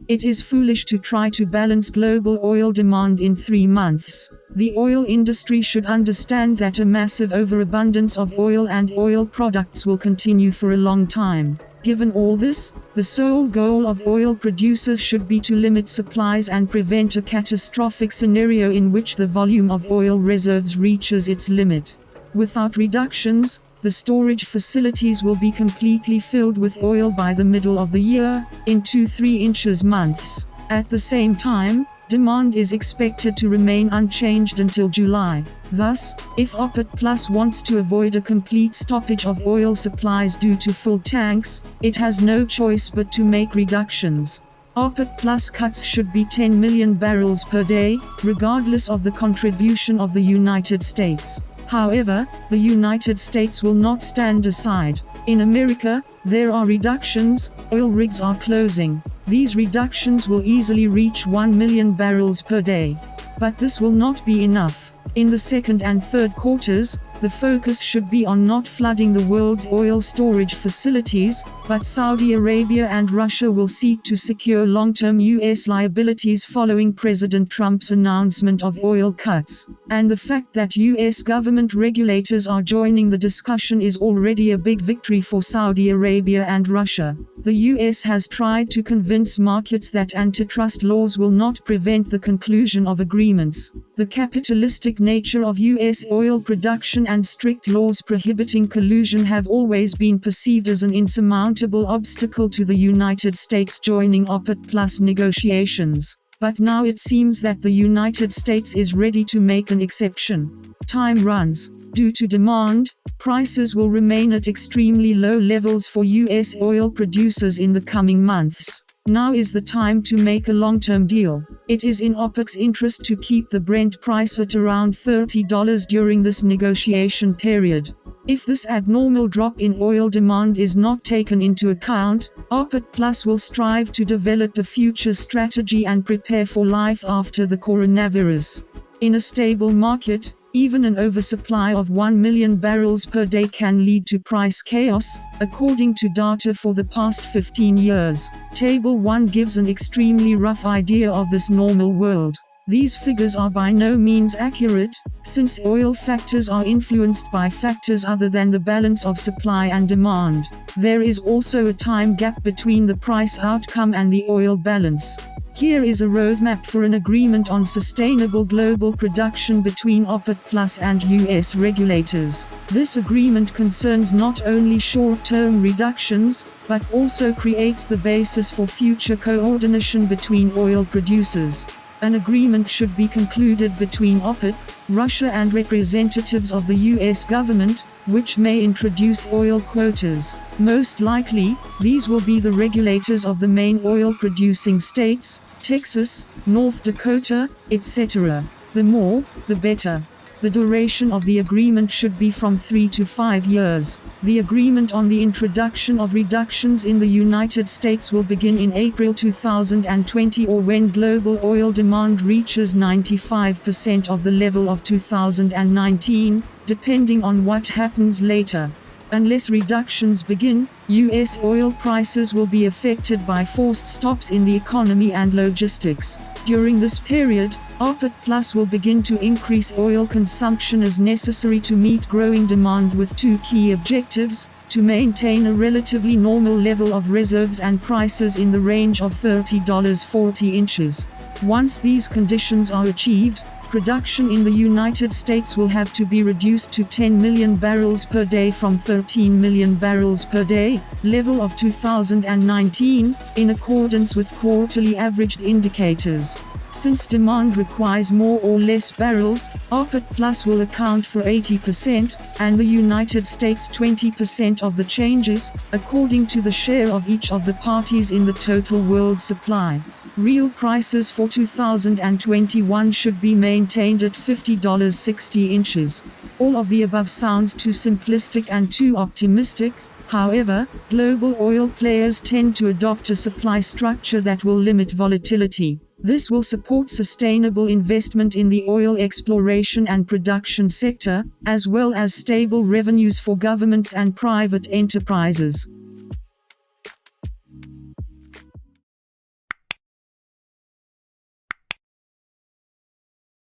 It is foolish to try to balance global oil demand in 3 months. The oil industry should understand that a massive overabundance of oil and oil products will continue for a long time. Given all this, the sole goal of oil producers should be to limit supplies and prevent a catastrophic scenario in which the volume of oil reserves reaches its limit. Without reductions, the storage facilities will be completely filled with oil by the middle of the year, in 2-3 inches months. At the same time, demand is expected to remain unchanged until July. Thus, if OPEC Plus wants to avoid a complete stoppage of oil supplies due to full tanks, it has no choice but to make reductions. OPEC Plus cuts should be 10 million barrels per day, regardless of the contribution of the United States. However, the United States will not stand aside. In America, there are reductions, oil rigs are closing. These reductions will easily reach 1 million barrels per day. But this will not be enough. In the second and third quarters, the focus should be on not flooding the world's oil storage facilities, but Saudi Arabia and Russia will seek to secure long-term U.S. liabilities following President Trump's announcement of oil cuts. And the fact that U.S. government regulators are joining the discussion is already a big victory for Saudi Arabia and Russia. The U.S. has tried to convince markets that antitrust laws will not prevent the conclusion of agreements. The capitalistic nature of U.S. oil production and strict laws prohibiting collusion have always been perceived as an insurmountable obstacle to the United States joining OPEC Plus negotiations. But now it seems that the United States is ready to make an exception. Time runs. Due to demand, prices will remain at extremely low levels for U.S. oil producers in the coming months. Now is the time to make a long-term deal. It is in OPEC's interest to keep the Brent price at around $30 during this negotiation period. If this abnormal drop in oil demand is not taken into account, OPEC Plus will strive to develop a future strategy and prepare for life after the coronavirus. In a stable market, even an oversupply of 1 million barrels per day can lead to price chaos, according to data for the past 15 years. Table 1 gives an extremely rough idea of this normal world. These figures are by no means accurate, since oil factors are influenced by factors other than the balance of supply and demand. There is also a time gap between the price outcome and the oil balance. Here is a roadmap for an agreement on sustainable global production between OPEC Plus and U.S. regulators. This agreement concerns not only short-term reductions, but also creates the basis for future coordination between oil producers. An agreement should be concluded between OPEC, Russia and representatives of the U.S. government, which may introduce oil quotas. Most likely, these will be the regulators of the main oil-producing states, Texas, North Dakota, etc. The more, the better. The duration of the agreement should be from 3 to 5 years. The agreement on the introduction of reductions in the United States will begin in April 2020 or when global oil demand reaches 95% of the level of 2019, depending on what happens later. Unless reductions begin, U.S. oil prices will be affected by forced stops in the economy and logistics. During this period, OPEC Plus will begin to increase oil consumption as necessary to meet growing demand with two key objectives: to maintain a relatively normal level of reserves and prices in the range of $30.40 inches. Once these conditions are achieved, production in the United States will have to be reduced to 10 million barrels per day from 13 million barrels per day, level of 2019, in accordance with quarterly averaged indicators. Since demand requires more or less barrels, OPEC Plus will account for 80%, and the United States 20% of the changes, according to the share of each of the parties in the total world supply. Real prices for 2021 should be maintained at $50.60 inches. All of the above sounds too simplistic and too optimistic. However, global oil players tend to adopt a supply structure that will limit volatility. This will support sustainable investment in the oil exploration and production sector, as well as stable revenues for governments and private enterprises.